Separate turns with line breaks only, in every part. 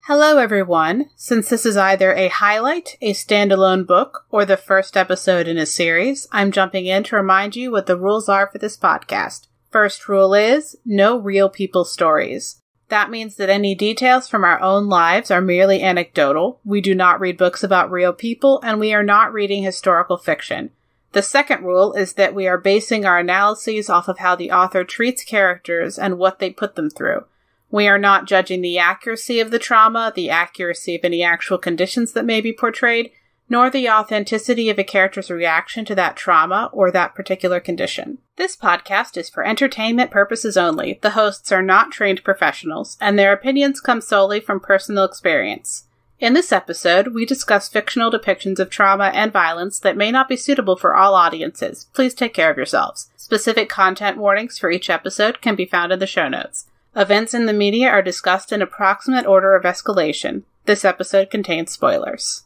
Hello everyone. Since this is either a highlight, a standalone book, or the first episode in a series, I'm jumping in to remind you what the rules are for this podcast. First rule is, no real people stories. That means that any details from our own lives are merely anecdotal, we do not read books about real people, and we are not reading historical fiction. The second rule is that we are basing our analyses off of how the author treats characters and what they put them through. We are not judging the accuracy of the trauma, the accuracy of any actual conditions that may be portrayed, nor the authenticity of a character's reaction to that trauma or that particular condition. This podcast is for entertainment purposes only. The hosts are not trained professionals, and their opinions come solely from personal experience. In this episode, we discuss fictional depictions of trauma and violence that may not be suitable for all audiences. Please take care of yourselves. Specific content warnings for each episode can be found in the show notes. Events in the media are discussed in approximate order of escalation. This episode contains spoilers.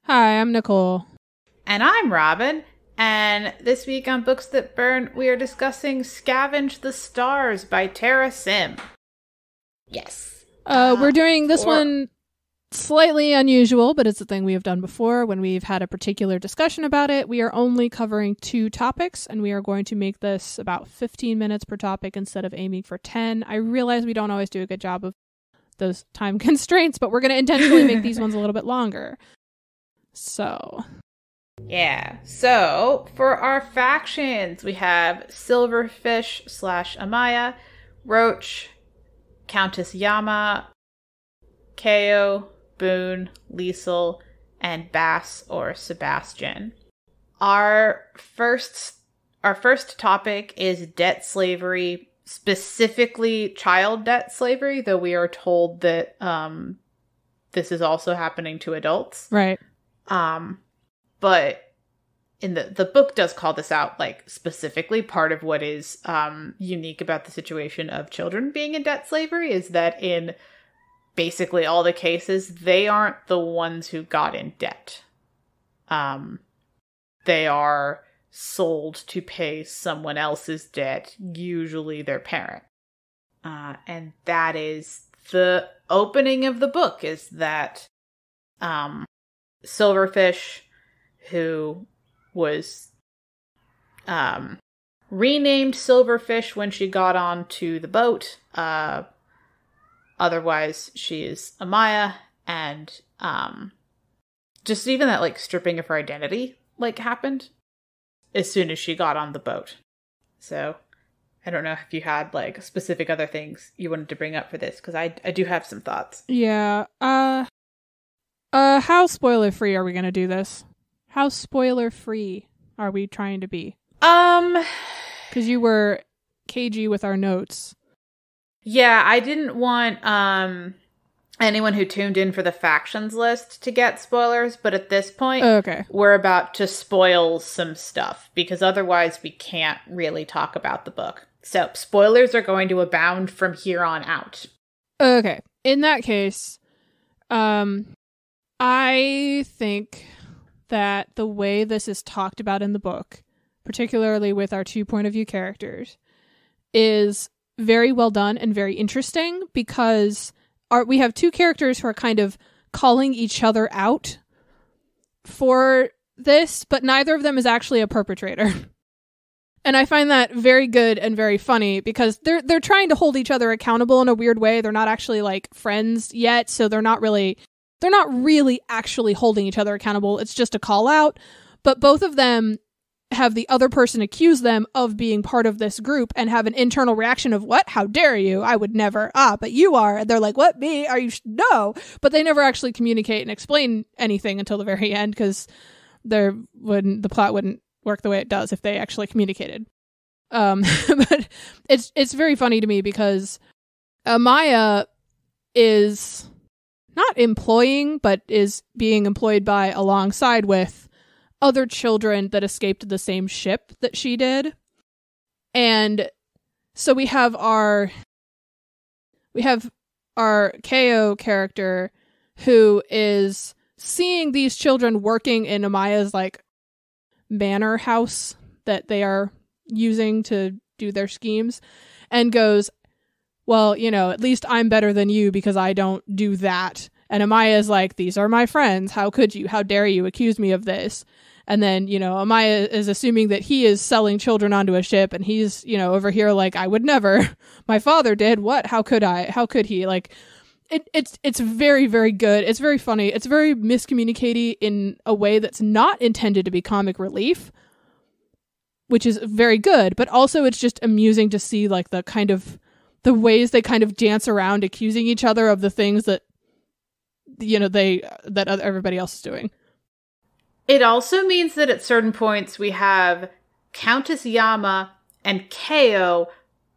I'm Nicole.
And I'm Robin. And this week on Books That Burn, we are discussing Scavenge the Stars by Tara Sim. Yes.
We're doing this one slightly unusual, but it's a thing we have done before when we've had a particular discussion about it. We are only covering 2 topics, and we are going to make this about 15 minutes per topic instead of aiming for 10. I realize we don't always do a good job of those time constraints, but we're going to intentionally make these ones a little bit longer. So
for our factions, we have Silverfish / Amaya, Roach, Countess Yama, Kao, Boone, Liesel, and Bass or Sebastian. Our first topic is debt slavery, specifically child debt slavery, though we are told that this is also happening to adults.
Right.
But in the book does call this out, like, specifically. Part of what is unique about the situation of children being in debt slavery is that in basically all the cases, they aren't the ones who got in debt. They are sold to pay someone else's debt, usually their parent. And that is the opening of the book, is that Silverfish, who was renamed Silverfish when she got onto the boat. Otherwise, she is Amaya, and just even that, like, stripping of her identity, like, happened as soon as she got on the boat. So, I don't know if you had, like, specific other things you wanted to bring up for this, because I do have some thoughts.
Yeah, how spoiler-free are we going to do this? How spoiler-free are we trying to be? Because you were cagey with our notes.
Yeah, I didn't want anyone who tuned in for the factions list to get spoilers, but at this point, we're about to spoil some stuff, because otherwise we can't really talk about the book. So, spoilers are going to abound from here on out.
Okay. In that case, I think that the way this is talked about in the book, particularly with our 2 point of view characters, is very well done and very interesting, because we have 2 characters who are kind of calling each other out for this, but neither of them is actually a perpetrator. And I find that very good and very funny, because they're trying to hold each other accountable in a weird way. They're not actually, like, friends yet, so they're not really actually holding each other accountable. It's just a call out. But both of them have the other person accuse them of being part of this group and have an internal reaction of, what? How dare you? I would never. But you are. And they're like, what? Me? Are you? No. But they never actually communicate and explain anything until the very end, because the plot wouldn't work the way it does if they actually communicated. But it's very funny to me because Amaya is not employing, but is being employed by alongside with other children that escaped the same ship that she did. And so we have our KO character who is seeing these children working in Amaya's like manor house that they are using to do their schemes, and goes, well, you know, at least I'm better than you because I don't do that. And Amaya is like, these are my friends. How could you? How dare you accuse me of this? And then, you know, Amaya is assuming that he is selling children onto a ship, and he's, you know, over here like, I would never. My father did. What? How could I? How could he? Like, it's very, very good. It's very funny. It's very miscommunicated in a way that's not intended to be comic relief, which is very good. But also it's just amusing to see like the kind of the ways they kind of dance around accusing each other of the things that, you know, everybody else is doing.
It also means that at certain points we have Countess Yama and Keo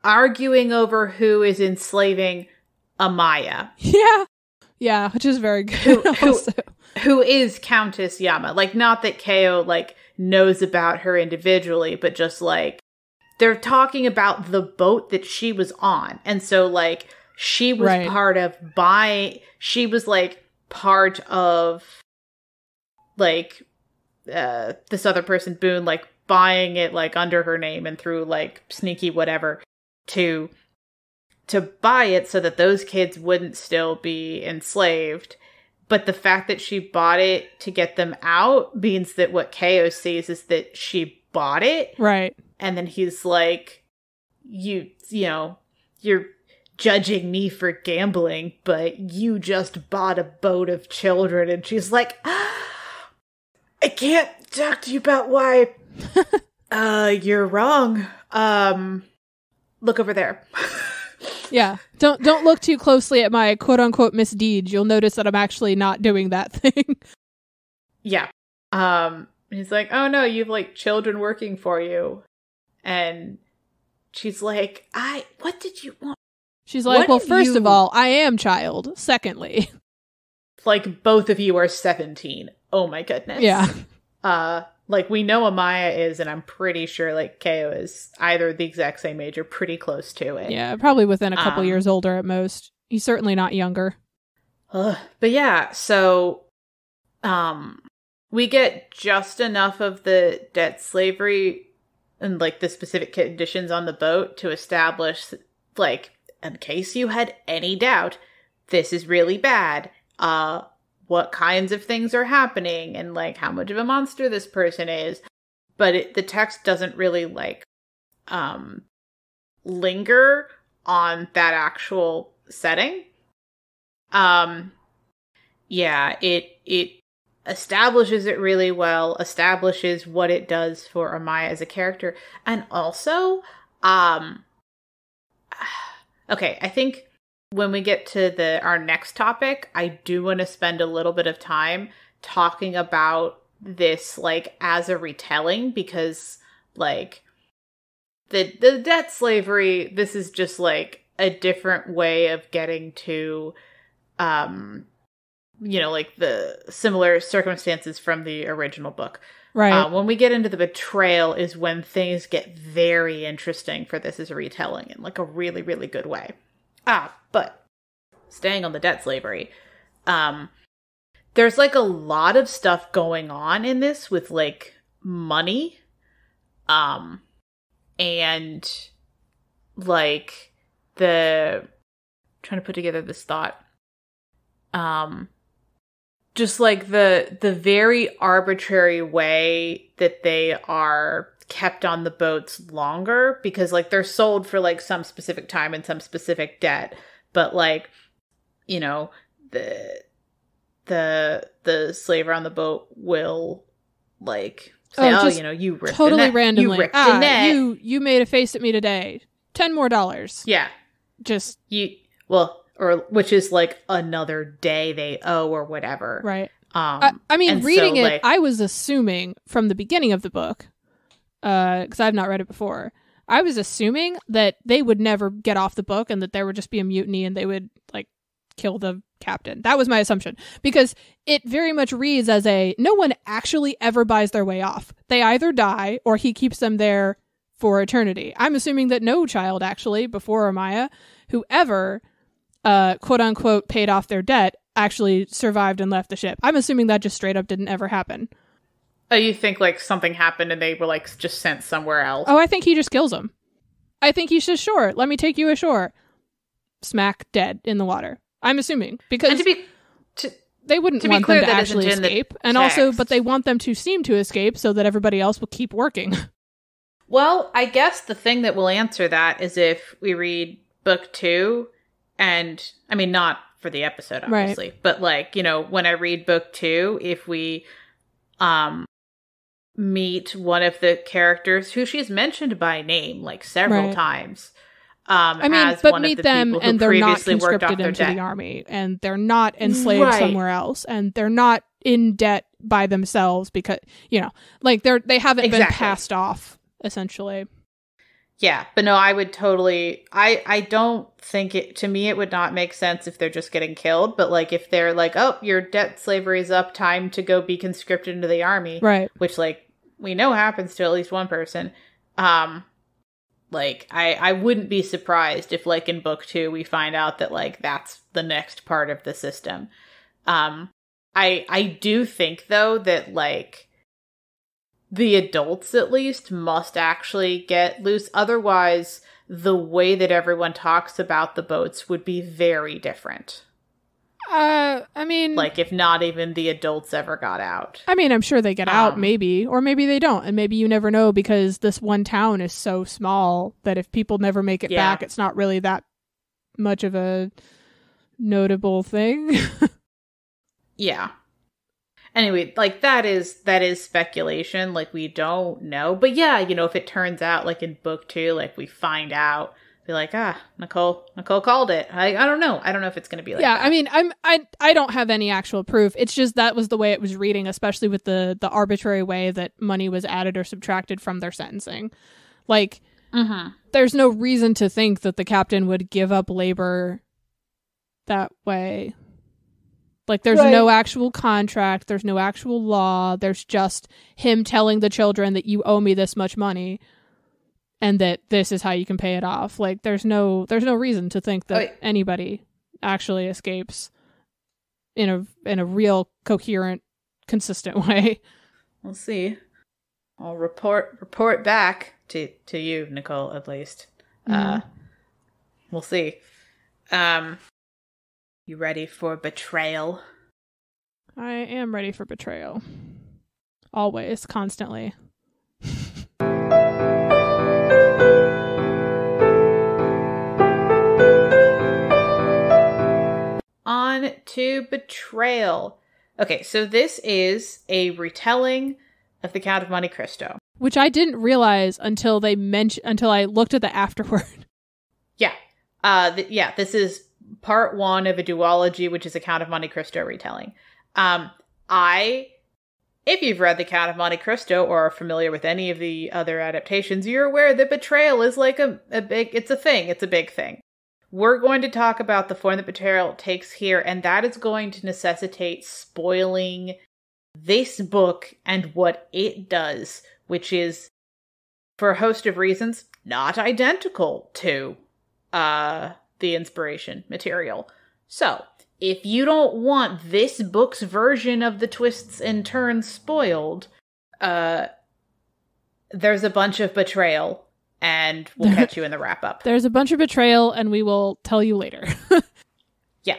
arguing over who is enslaving Amaya.
Yeah, which is very good.
Who is Countess Yama? Like, not that Keo, like, knows about her individually, but just, like, they're talking about the boat that she was on. And so, like, she was she was, like, part of, like, this other person, Boone, like, buying it, like, under her name and through, like, sneaky whatever to buy it so that those kids wouldn't still be enslaved. But the fact that she bought it to get them out means that what Keo sees is that she bought it.
Right.
And then he's like, you know, you're judging me for gambling, but you just bought a boat of children. And she's like, I can't talk to you about why. You're wrong. Look over there.
Yeah. Don't look too closely at my quote unquote misdeeds. You'll notice that I'm actually not doing that thing.
Yeah. He's like, oh no, you've like children working for you. And she's like, what did you want?
She's like, well, first of all, I am child. Secondly.
Like, both of you are 17. Oh my goodness.
Yeah.
Like, we know Amaya is, and I'm pretty sure, like, Keo is either the exact same age or pretty close to it.
Yeah, probably within a couple years older at most. He's certainly not younger.
But yeah, so, we get just enough of the debt slavery and, like, the specific conditions on the boat to establish, like, in case you had any doubt, this is really bad. What kinds of things are happening and, like, how much of a monster this person is. But the text doesn't really, like, linger on that actual setting. Yeah, it establishes it really well, establishes what it does for Amaya as a character. And also, okay, I think when we get to our next topic, I do want to spend a little bit of time talking about this, like, as a retelling, because, like, the debt slavery, this is just, like, a different way of getting to, you know, like, the similar circumstances from the original book.
Right.
When we get into the betrayal is when things get very interesting for this as a retelling in, like, a really, really good way. But staying on the debt slavery, there's, like, a lot of stuff going on in this with, like, money, and, like, trying to put together this thought, just, like, the very arbitrary way that they are kept on the boats longer, because, like, they're sold for, like, some specific time and some specific debt, but, like, you know, the slaver on the boat will, like, say, you know, you ripped
totally
a net.
randomly.
You ripped a net.
You made a face at me today. $10 more.
Yeah.
Just
or which is, like, another day they owe or whatever.
Right. I mean, reading it, I was assuming from the beginning of the book, because I've not read it before, I was assuming that they would never get off the book and that there would just be a mutiny and they would like kill the captain. That was my assumption, because it very much reads as no one actually ever buys their way off. They either die or he keeps them there for eternity. I'm assuming that no child actually, before Amaya, who ever quote unquote paid off their debt, actually survived and left the ship. I'm assuming that just straight up didn't ever happen.
Oh, you think like something happened and they were like just sent somewhere else?
Oh, I think he just kills them. I think he says, sure, let me take you ashore. Smack, dead in the water. I'm assuming, because they wouldn't want them to actually escape. And also, but they want them to seem to escape so that everybody else will keep working.
Well, I guess the thing that will answer that is if we read book 2, and I mean, not for the episode, obviously, right. But like, you know, when I read book 2, if we meet one of the characters who she's mentioned by name like several times.
I mean, but meet them and they're not conscripted into the army, and they're not enslaved somewhere else, and they're not in debt by themselves because, you know, like they haven't been passed off, essentially. Yeah, but no, I would totally, I don't think to me it would not make sense if they're just getting killed, but like if they're like, oh, your debt slavery is up, time to go be conscripted into the army, right? Which like we know happens to at least one person. Like I wouldn't be surprised if like in book 2 we find out that like that's the next part of the system. I do think though that like the adults at least must actually get loose. Otherwise, the way that everyone talks about the boats would be very different. I mean, like if not even the adults ever got out. I mean, I'm sure they get out, maybe, or maybe they don't, and maybe you never know because this one town is so small that if people never make it back, it's not really that much of a notable thing. Yeah. Anyway, like that is speculation. Like we don't know, but yeah, you know, if it turns out like in book 2, like we find out. Be like, Nicole called it. I don't know. I don't know if it's going to be like that. I mean, I don't have any actual proof. It's just that was the way it was reading, especially with the arbitrary way that money was added or subtracted from their sentencing. Like, there's no reason to think that the captain would give up labor that way. Like, there's no actual contract. There's no actual law. There's just him telling the children that you owe me this much money. And that this is how you can pay it off. Like, there's no reason to think that anybody actually escapes in a real, coherent, consistent way. We'll see. I'll report back to you, Nicole, at least. We'll see. You ready for betrayal? I am ready for betrayal. Always, constantly. On to betrayal. Okay, so this is a retelling of the Count of Monte Cristo, which I didn't realize until I looked at the afterword. Yeah, this is part 1 of a duology, which is a Count of Monte Cristo retelling. If you've read the Count of Monte Cristo or are familiar with any of the other adaptations, you're aware that betrayal is like it's a big thing. We're going to talk about the form that betrayal takes here, and that is going to necessitate spoiling this book and what it does, which is, for a host of reasons, not identical to the inspiration material. So, if you don't want this book's version of the twists and turns spoiled, there's a bunch of betrayal. And we'll catch you in the wrap-up. There's a bunch of betrayal, and we will tell you later. Yeah.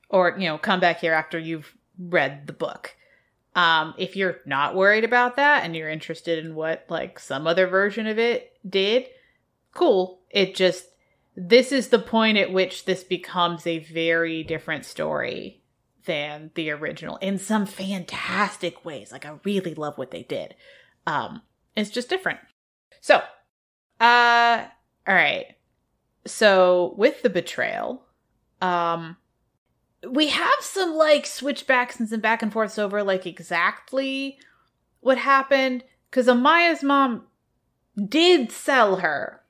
Or, come back here after you've read the book. If you're not worried about that, and you're interested in what, like, some other version of it did, cool. This is the point at which this becomes a very different story than the original, in some fantastic ways. Like, I really love what they did. It's just different. So... all right. So with the betrayal, we have some like switchbacks and some back and forths over like exactly what happened. Cause Amaya's mom
did sell her.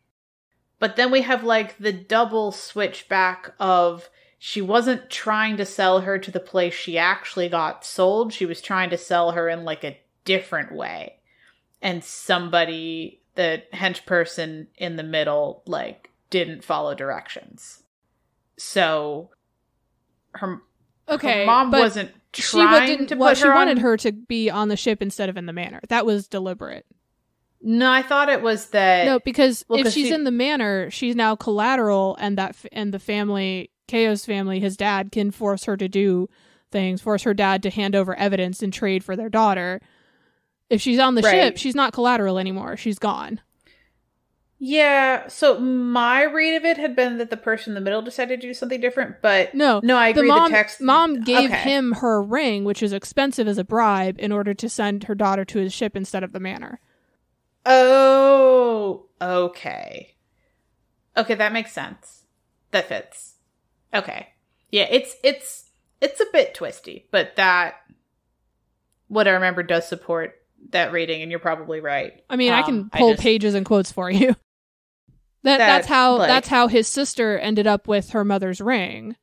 But then we have, like, the double switchback of she wasn't trying to sell her to the place she actually got sold. She was trying to sell her in, like, a different way. And somebody, the hench person in the middle, like, didn't follow directions. So her mom wasn't trying to put her
she wanted her to be on the ship instead of in the manor. That was deliberate.
No, I thought it was that...
No, because if she's in the manor, she's now collateral, and the family, Keo's family, his dad, can force her to do things, force her dad to hand over evidence in trade for their daughter. If she's on the ship, she's not collateral anymore. She's gone.
Yeah, so my read of it had been that the person in the middle decided to do something different, but... No, I agree, the text...
Mom gave him her ring, which is expensive as a bribe, in order to send her daughter to his ship instead of the manor.
Oh, okay. Okay, that makes sense. That fits. Okay. Yeah, it's a bit twisty, but that, what I remember, does support that reading, and you're probably right.
I mean, I can pull pages and quotes for you. That's how his sister ended up with her mother's ring,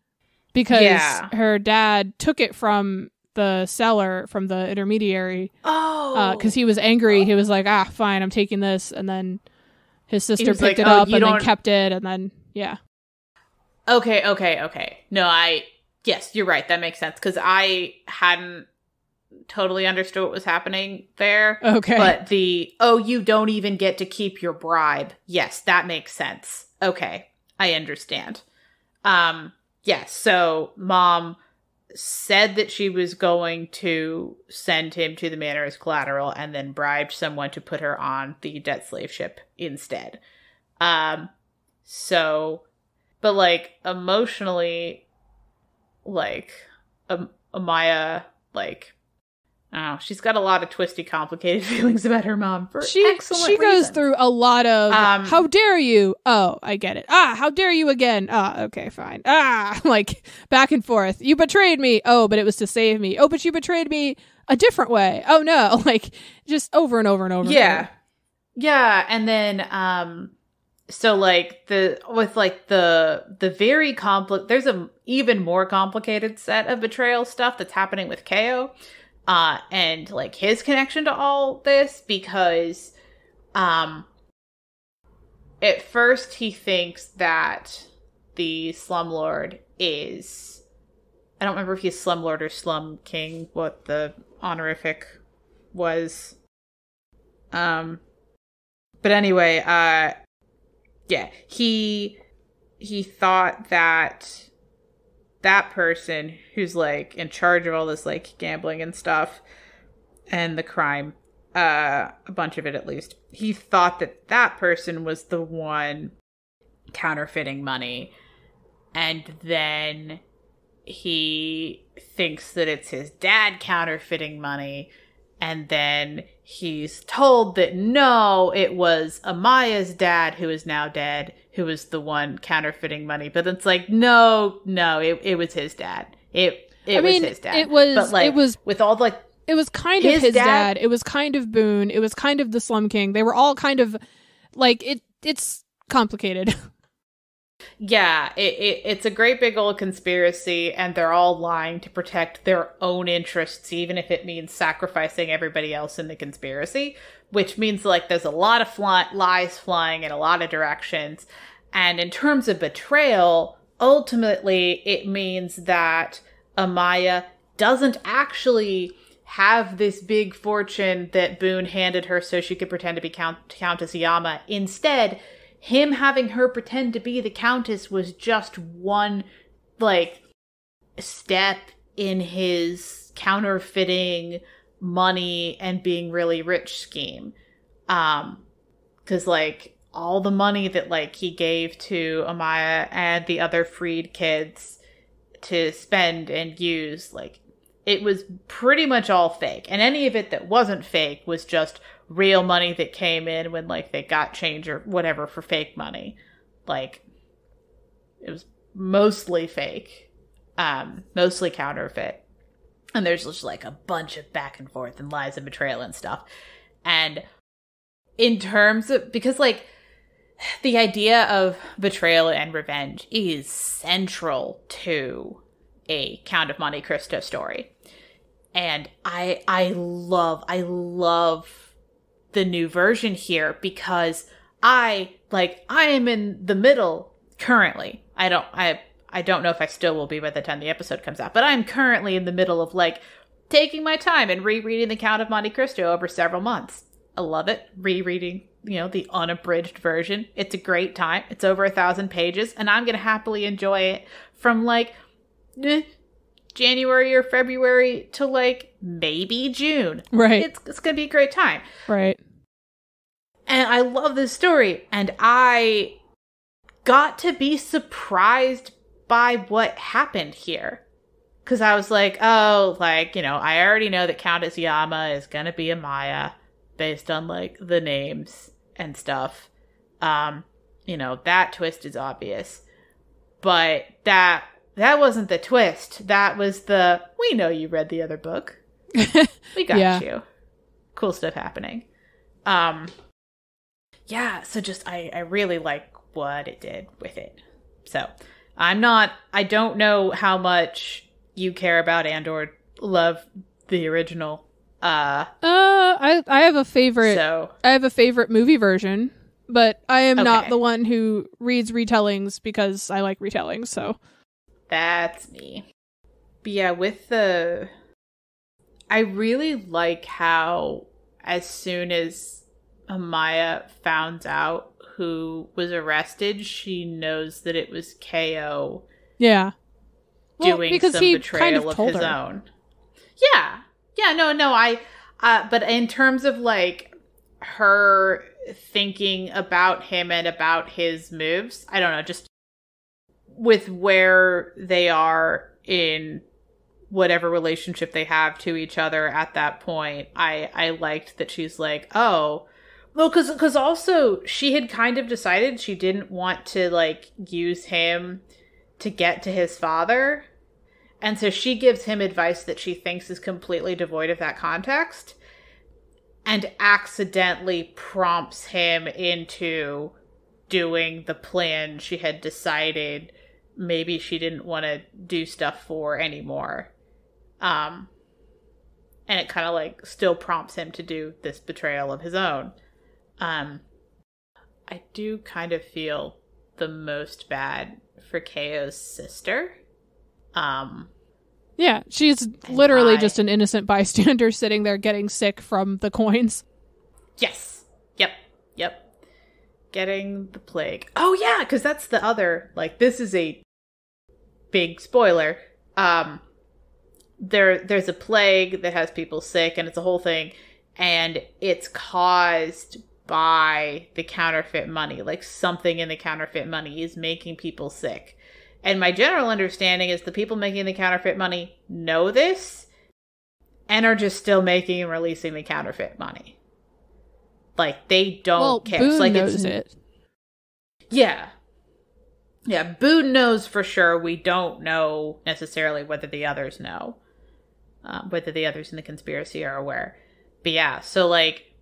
because her dad took it from the seller, from the intermediary. Because he was angry. He was like, fine, I'm taking this. And then his sister picked it up and then kept it. And then, yeah.
Okay. No, yes, you're right. That makes sense. Because I hadn't totally understood what was happening there.
Okay.
But you don't even get to keep your bribe. Yes, that makes sense. Okay. I understand. Yes. So mom said that she was going to send him to the manor as collateral, and then bribed someone to put her on the debt slave ship instead. So, but like emotionally, like Amaya, like, I don't know, she's got a lot of twisty, complicated feelings about her mom for excellent
She goes
reasons.
through a lot of, how dare you? Oh, I get it. How dare you again? Okay, fine. Like, back and forth. You betrayed me. Oh, but it was to save me. Oh, but you betrayed me a different way. Oh, no. Like, just over and over and over.
Yeah.
And over.
Yeah, and then, so, like, there's a even more complicated set of betrayal stuff that's happening with Keo. And like his connection to all this, because at first he thinks that the slumlord is, I don't remember if he's slumlord or slum king, what the honorific was. But anyway, yeah, he thought that person who's like in charge of all this like gambling and stuff and the crime, a bunch of it at least, he thought that person was the one counterfeiting money, and then he thinks that it's his dad counterfeiting money, and then he's told that no, it was Amaya's dad, who is now dead, who was the one counterfeiting money. But it's like, no, it was his dad. It was his dad.
It was,
but like,
it was
with all like,
it was kind of his dad. It was kind of Boone. It was kind of the Slum King. They were all kind of like, it's complicated.
Yeah, it's a great big old conspiracy, and they're all lying to protect their own interests, even if it means sacrificing everybody else in the conspiracy, which means like there's a lot of lies flying in a lot of directions. And in terms of betrayal, ultimately it means that Amaya doesn't actually have this big fortune that Boone handed her so she could pretend to be Countess Yama. Instead, him having her pretend to be the Countess was just one, like, step in his counterfeiting money and being really rich scheme. 'Cause, like, all the money that, like, he gave to Amaya and the other freed kids to spend and use, like, it was pretty much all fake. And any of it that wasn't fake was just real money that came in when, like, they got change or whatever for fake money. Like, it was mostly fake, mostly counterfeit. And there's just, like, a bunch of back and forth and lies and betrayal and stuff. And in terms of, because like the idea of betrayal and revenge is central to a Count of Monte Cristo story. And I love the new version here because I am in the middle currently. I don't know if I still will be by the time the episode comes out, but I'm currently in the middle of like taking my time and rereading the Count of Monte Cristo over several months. I love it. Rereading, the unabridged version. It's a great time. It's over 1,000 pages, and I'm going to happily enjoy it from like January or February to like maybe June.
Right.
It's going to be a great time.
Right.
And I love this story, and I got to be surprised by what happened here. Because I was like, oh, like, I already know that Countess Yama is going to be a Maya based on, like, the names and stuff. That twist is obvious. But that wasn't the twist. That was we know you read the other book. We got you. Cool stuff happening. So just, I really like what it did with it. So, I don't know how much you care about and or love the original.
I have a favorite. I have a favorite movie version, but I am not the one who reads retellings because I like retellings. So
that's me. But yeah, I really like how as soon as Amaya found out who was arrested, she knows that it was KO.
Yeah.
Doing some betrayal of his own. Yeah. Yeah, no, but in terms of, like, her thinking about him and about his moves, I don't know, just with where they are in whatever relationship they have to each other at that point, I liked that she's like, oh, well, because also she had kind of decided she didn't want to, like, use him to get to his father. And so she gives him advice that she thinks is completely devoid of that context and accidentally prompts him into doing the plan she had decided maybe she didn't want to do stuff for anymore. And it kind of like still prompts him to do this betrayal of his own. I do kind of feel the most bad for KO's sister.
Yeah, she's literally just an innocent bystander sitting there getting sick from the coins.
Yes. Yep. Getting the plague. Oh yeah, because that's the other, like, this is a big spoiler. There's a plague that has people sick, and it's a whole thing, and it's caused by the counterfeit money. Like, something in the counterfeit money is making people sick. And my general understanding is the people making the counterfeit money know this and are just still making and releasing the counterfeit money. Like, they don't care.
Boone
like,
knows it.
Yeah. Yeah, Boone knows for sure. We don't know necessarily whether the others know. Whether the others in the conspiracy are aware. But yeah, so, like,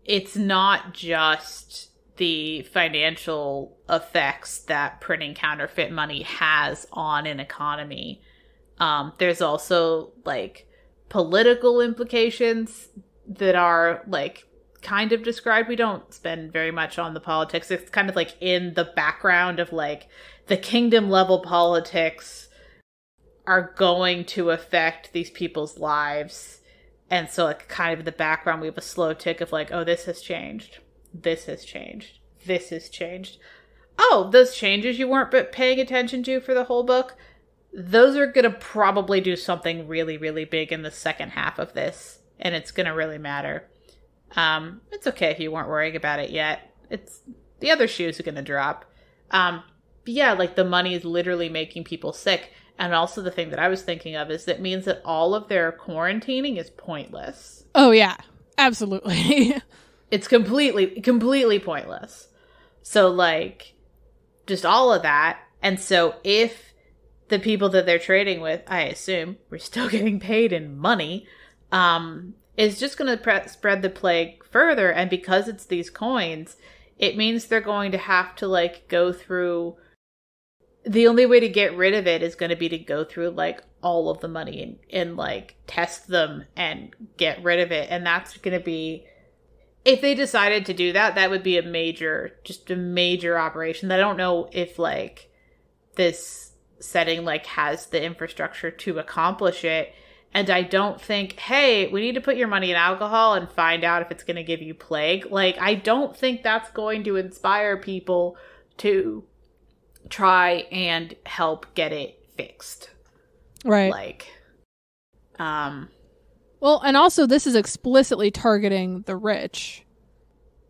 it's not just the financial effects that printing counterfeit money has on an economy. There's also, like, political implications that are, like, kind of described. We don't spend very much on the politics. It's kind of, like, in the background of, like, the kingdom level politics are going to affect these people's lives. And so, like, kind of in the background, we have a slow tick of, like, oh, this has changed. This has changed. This has changed. Oh, those changes you weren't paying attention to for the whole book, those are going to probably do something really, really big in the second half of this. And it's going to really matter. It's okay if you weren't worrying about it yet. It's the other shoes are going to drop. But yeah, like, the money is literally making people sick. And also the thing that I was thinking of is that means that all of their quarantining is pointless.
Oh, yeah. Absolutely.
It's completely pointless. So, like, just all of that. And so if the people that they're trading with, I assume, we're still getting paid in money, is just going to spread the plague further. And because it's these coins, it means they're going to have to, like, go through... The only way to get rid of it is going to be to go through, like, all of the money and like, test them and get rid of it. And that's going to be... If they decided to do that, that would be a major operation. I don't know if, like, this setting, like, has the infrastructure to accomplish it. And I don't think, hey, we need to put your money in alcohol and find out if it's going to give you plague. Like, I don't think that's going to inspire people to try and help get it fixed.
Right.
Like,
well, and also this is explicitly targeting the rich.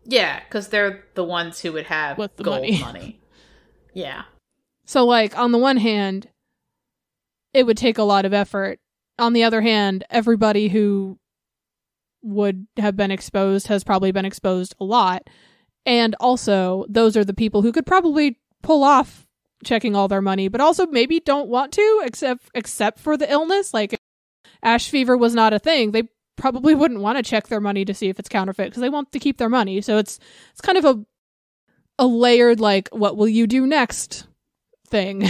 Yeah, because they're the ones who would have
with the
gold money. Yeah.
So, like, on the one hand, it would take a lot of effort. On the other hand, everybody who would have been exposed has probably been exposed a lot. And also, those are the people who could probably pull off checking all their money, but also maybe don't want to, except for the illness. Like, if ash fever was not a thing, they probably wouldn't want to check their money to see if it's counterfeit because they want to keep their money. So it's kind of a layered, like, what will you do next thing.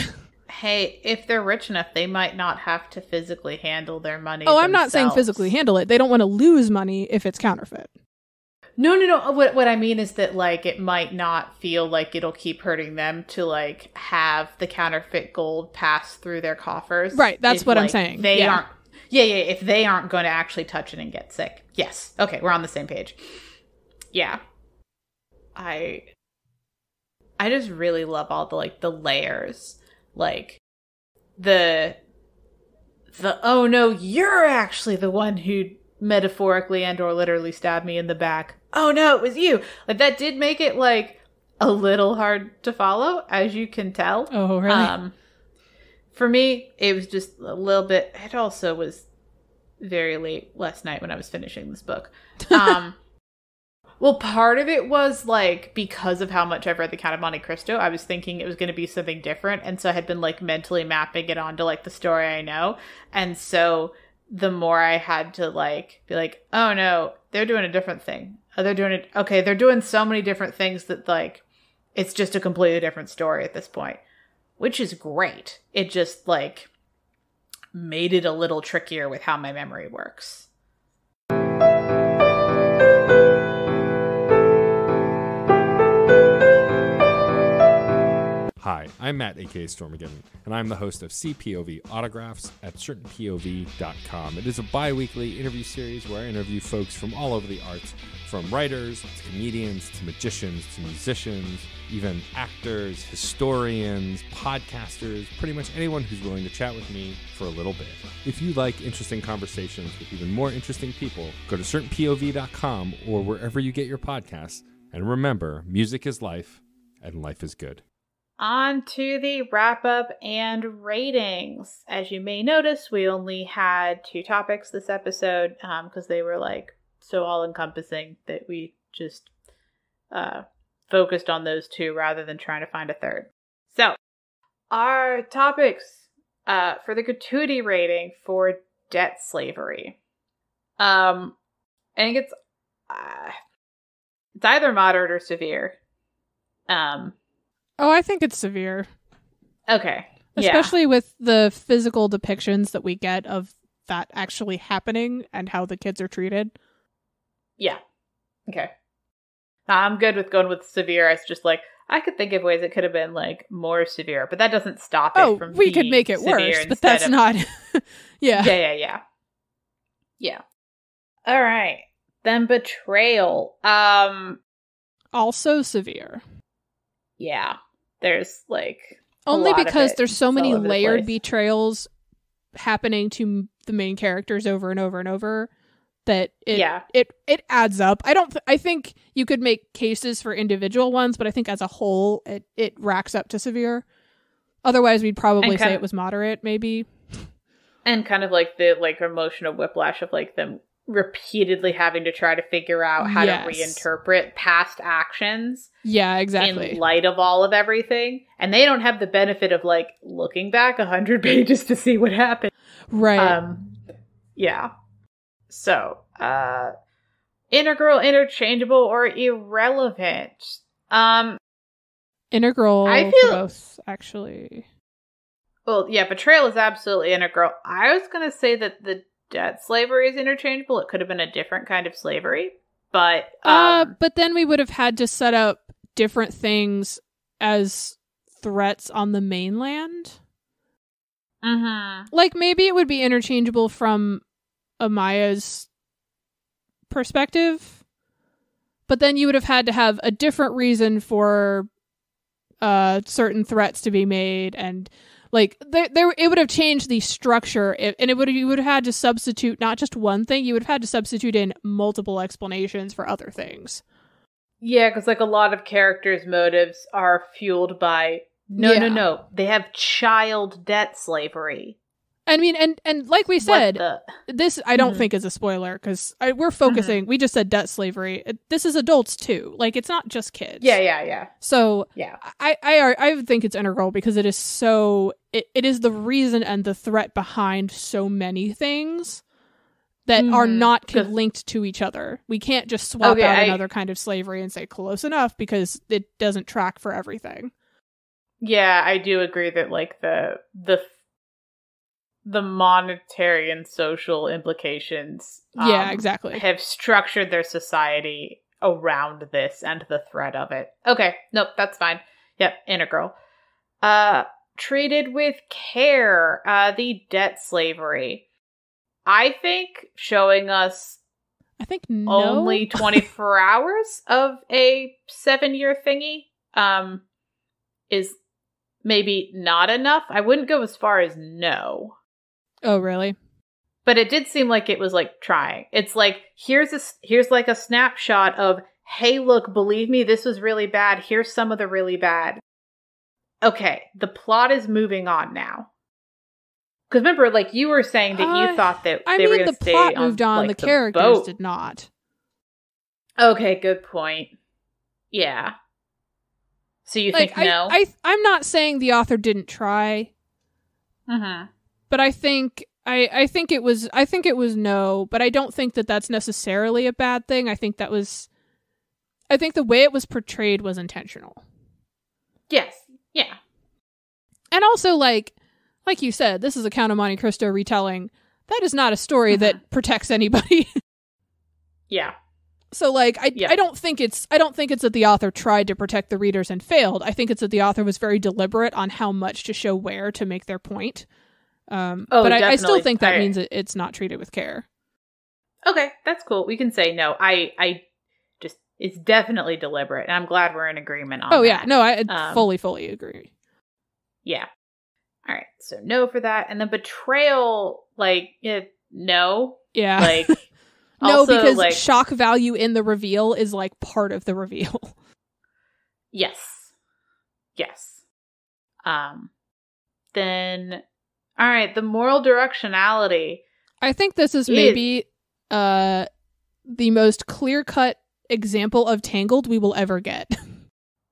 Hey, if they're rich enough, they might not have to physically handle their money.
Oh, I'm not saying physically handle it. They don't want to lose money if it's counterfeit.
No. What I mean is that, like, it might not feel like it'll keep hurting them to, like, have the counterfeit gold pass through their coffers.
Right, that's what I'm saying.
They aren't. Yeah, if they aren't going to actually touch it and get sick. Yes. Okay, we're on the same page. Yeah. I just really love all the, like, the layers. Like, the oh no, you're actually the one who metaphorically and or literally stabbed me in the back. Oh no, it was you. Like, that did make it, like, a little hard to follow, as you can tell.
Oh, really?
For me, it was just a little bit... It also was very late last night when I was finishing this book. Well, part of it was, like, because of how much I've read The Count of Monte Cristo, I was thinking it was going to be something different. And so I had been, like, mentally mapping it onto, like, the story I know. And so the more I had to, like, be like, oh, no, they're doing a different thing. Oh, they're doing it. Okay, they're doing so many different things that, like, it's just a completely different story at this point. Which is great. It just, like, made it a little trickier with how my memory works.
Hi, I'm Matt, aka Stormageddon, and I'm the host of CPOV Autographs at certainpov.com. It is a bi-weekly interview series where I interview folks from all over the arts, from writers to comedians to magicians to musicians, even actors, historians, podcasters, pretty much anyone who's willing to chat with me for a little bit. If you like interesting conversations with even more interesting people, go to certainpov.com or wherever you get your podcasts. And remember, music is life, and life is good.
On to the wrap-up and ratings. As you may notice, we only had 2 topics this episode because they were, like, so all-encompassing that we just focused on those 2 rather than trying to find a third. So, our topics for the gratuity rating for debt slavery. I think it's either moderate or severe.
Oh, I think it's severe.
Okay.
Especially with the physical depictions that we get of that actually happening and how the kids are treated.
Yeah. Okay. I'm good with going with severe. It's just, like, I could think of ways it could have been, like, more severe, but that doesn't stop it from
we could make it worse, but that's not...
Yeah. All right. Then betrayal.
Also severe.
Yeah. There's, like,
only because there's so many layered betrayals happening to the main characters over and over and over that it adds up. I think you could make cases for individual ones, but I think as a whole it racks up to severe. Otherwise we'd probably say it was moderate, maybe. And
kind of like the, like, emotional whiplash of, like, them repeatedly having to try to figure out how to reinterpret past actions.
Yeah, exactly.
In light of all of everything. And they don't have the benefit of, like, looking back 100 pages to see what happened.
Right.
Yeah. So, Integral, interchangeable, or irrelevant.
Integral
I
to
feel
both, actually.
Well, yeah, betrayal is absolutely integral. I was going to say that the debt slavery is interchangeable. It could have been a different kind of slavery, but
but then we would have had to set up different things as threats on the mainland. Like, maybe it would be interchangeable from Amaya's perspective, but then you would have had to have a different reason for certain threats to be made, and like it would have changed the structure, and you would have had to substitute not just one thing, you would have had to substitute in multiple explanations for other things.
Yeah, because like a lot of characters' motives are fueled by no, they have child debt slavery.
I mean, and like we said, this I don't think is a spoiler, because we're focusing. We just said debt slavery. This is adults too. Like, it's not just kids.
Yeah.
So
yeah,
I think it's integral because it is so. It is the reason and the threat behind so many things that are not linked to each other. We can't just swap out another kind of slavery and say close enough, because it doesn't track for everything.
Yeah, I do agree that like the monetary and social implications
exactly
have structured their society around this and the threat of it. Okay, nope, that's fine. Yep, integral. Treated with care, the debt slavery. I think showing us only 24 hours of a 7-year thingy is maybe not enough. I wouldn't go as far as no.
Oh, really?
But it did seem like it was like trying. It's like, here's like a snapshot of, hey, look, believe me, this was really bad. Here's some of the really bad. Okay, the plot is moving on now. Because remember, like you were saying that you thought that they were going to stay on,
the plot moved on,
like,
the characters
boat.
Did not.
Okay, good point. Yeah. So you think no?
I'm not saying the author didn't try. But I think it was no, but I don't think that that's necessarily a bad thing. I think the way it was portrayed was intentional.
Yes. Yeah.
And also, like you said, this is a Count of Monte Cristo retelling. That is not a story that protects anybody.
Yeah.
So, like, I don't think it's that the author tried to protect the readers and failed. I think it's that the author was very deliberate on how much to show where to make their point. But I still think that means it's not treated with care.
Okay, that's cool. We can say no. I just, it's definitely deliberate, and I'm glad we're in agreement on that.
Oh, yeah. No, I fully agree.
Yeah. All right, so no for that. And then betrayal, like, no.
Yeah.
Like,
no,
also,
because
like,
shock value in the reveal is, like, part of the reveal.
Yes. Then, all right, the moral directionality.
I think this is maybe the most clear-cut example of Tangled we will ever get.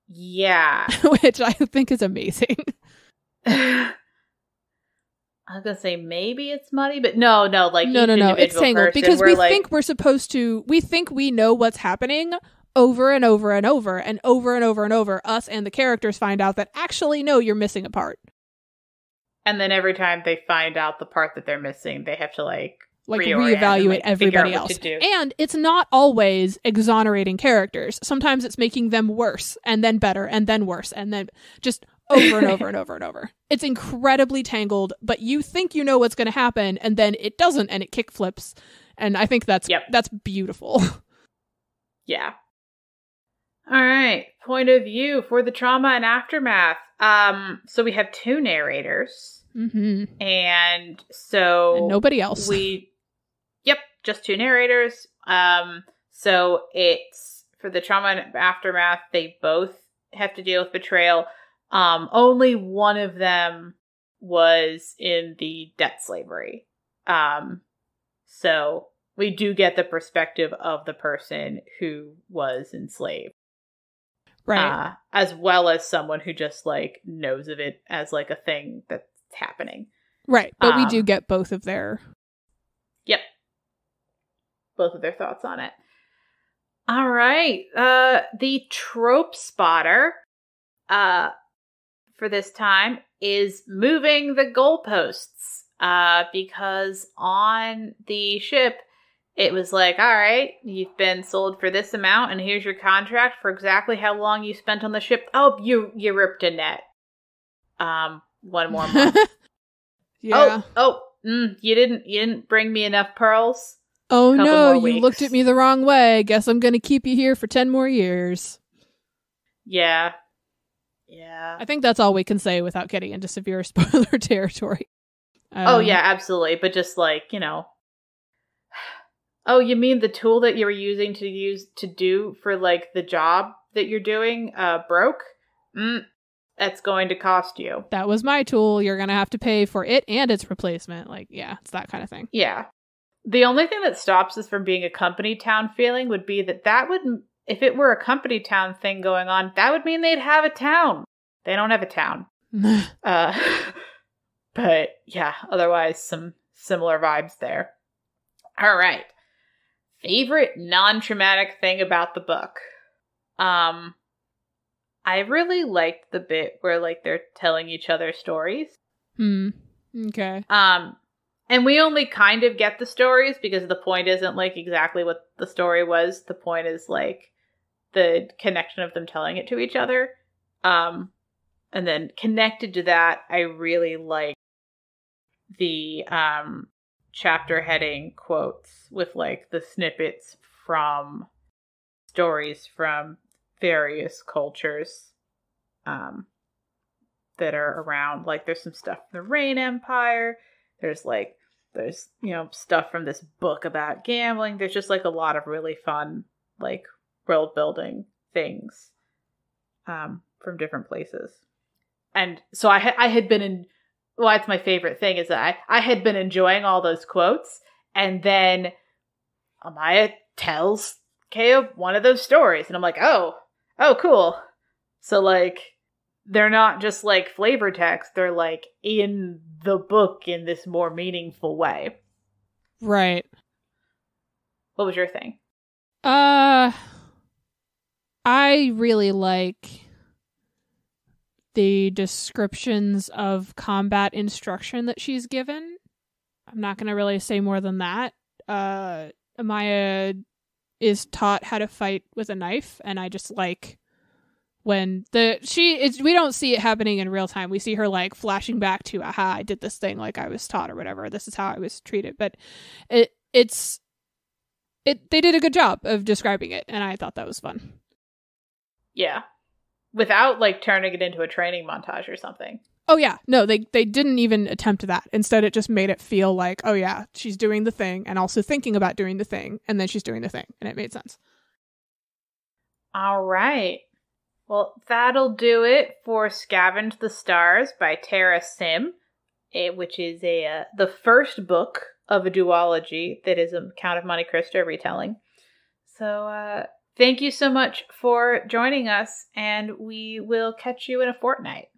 Yeah.
Which I think is amazing.
I was gonna say maybe it's muddy, but no, like
no, it's Tangled because we think we're supposed to. We think we know what's happening over and over and over and over and over and over. Us and the characters find out that actually no, you're missing a part.
And then every time they find out the part that they're missing, they have to like
reevaluate everybody else. And it's not always exonerating characters. Sometimes it's making them worse and then better and then worse and then just over and over and over and over. It's incredibly Tangled, but you think you know what's going to happen and then it doesn't and it kickflips. And I think that's beautiful. Yeah. All right. Point of view for the trauma and aftermath. So we have 2 narrators. Mm-hmm.
And so...
And nobody else.
Just 2 narrators. So it's... For the trauma and aftermath, they both have to deal with betrayal. Only one of them was in the debt slavery. So we do get the perspective of the person who was enslaved.
Right.
As well as someone who just, like, knows of it as, like, a thing that's happening.
Right. But we do get both of their...
Yep. both of their thoughts on it. All right. The trope spotter for this time is moving the goalposts because on the ship, it was like, all right, you've been sold for this amount, and here's your contract for exactly how long you spent on the ship. Oh, you ripped a net. One more month.
Yeah.
You didn't bring me enough pearls.
Oh no, you looked at me the wrong way. Guess I'm gonna keep you here for 10 more years.
Yeah.
I think that's all we can say without getting into severe spoiler territory.
Oh yeah, absolutely. But just like, oh, you mean the tool that you were using to do for like the job that you're doing broke? That's going to cost you.
That was my tool. You're going to have to pay for it and its replacement. Like, yeah, it's that kind of thing.
Yeah. The only thing that stops this from being a company town feeling would be that would, if it were a company town thing going on, that would mean they'd have a town. They don't have a town. But yeah, otherwise some similar vibes there. All right. Favorite non-traumatic thing about the book. I really liked the bit where like they're telling each other stories.
Okay.
And we only kind of get the stories because the point isn't like exactly what the story was. The point is like the connection of them telling it to each other. And then connected to that, I really like the chapter heading quotes with like the snippets from stories from various cultures that are around. Like there's some stuff from the Rain Empire. There's stuff from this book about gambling. There's just like a lot of really fun like world building things from different places. And so I had been in. Well, that's my favorite thing is that I had been enjoying all those quotes, and then Amaya tells Keo one of those stories, and I'm like, oh, cool. So like, they're not just like flavor text; they're like in the book in this more meaningful way.
Right.
What was your thing?
I really like the descriptions of combat instruction that she's given. I'm not going to really say more than that. Amaya is taught how to fight with a knife, and I just like when we don't see it happening in real time. We see her like flashing back to, aha, I did this thing like I was taught or whatever. This is how I was treated. But they did a good job of describing it, and I thought that was fun.
Yeah. Without, like, turning it into a training montage or something.
Oh, yeah. No, they didn't even attempt that. Instead, it just made it feel like, oh, yeah, she's doing the thing and also thinking about doing the thing, and then she's doing the thing, and it made sense.
All right. Well, that'll do it for Scavenge the Stars by Tara Sim, which is the first book of a duology that is a Count of Monte Cristo retelling. So, thank you so much for joining us, and we will catch you in a fortnight.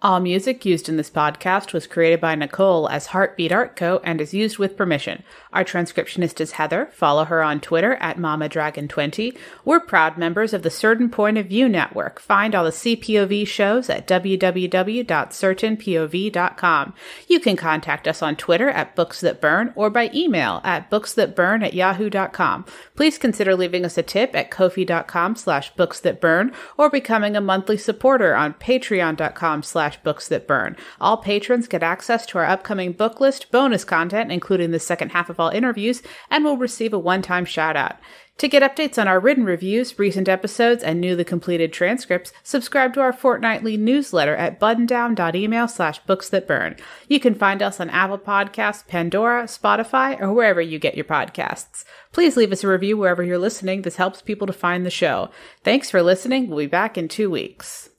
All music used in this podcast was created by Nicole as Heartbeat Art Co. and is used with permission. Our transcriptionist is Heather. Follow her on Twitter at MamaDragon20. We're proud members of the Certain Point of View Network. Find all the CPOV shows at www.certainpov.com. You can contact us on Twitter at BooksThatBurn or by email at booksthatburn@yahoo.com. Please consider leaving us a tip at ko-fi.com/booksthatburn or becoming a monthly supporter on patreon.com/booksthatburn. All patrons get access to our upcoming book list, bonus content, including the second half of all interviews, and will receive a one-time shout-out. To get updates on our written reviews, recent episodes, and newly completed transcripts, subscribe to our fortnightly newsletter at buttondown.email/booksthatburn. You can find us on Apple Podcasts, Pandora, Spotify, or wherever you get your podcasts. Please leave us a review wherever you're listening. This helps people to find the show. Thanks for listening. We'll be back in 2 weeks.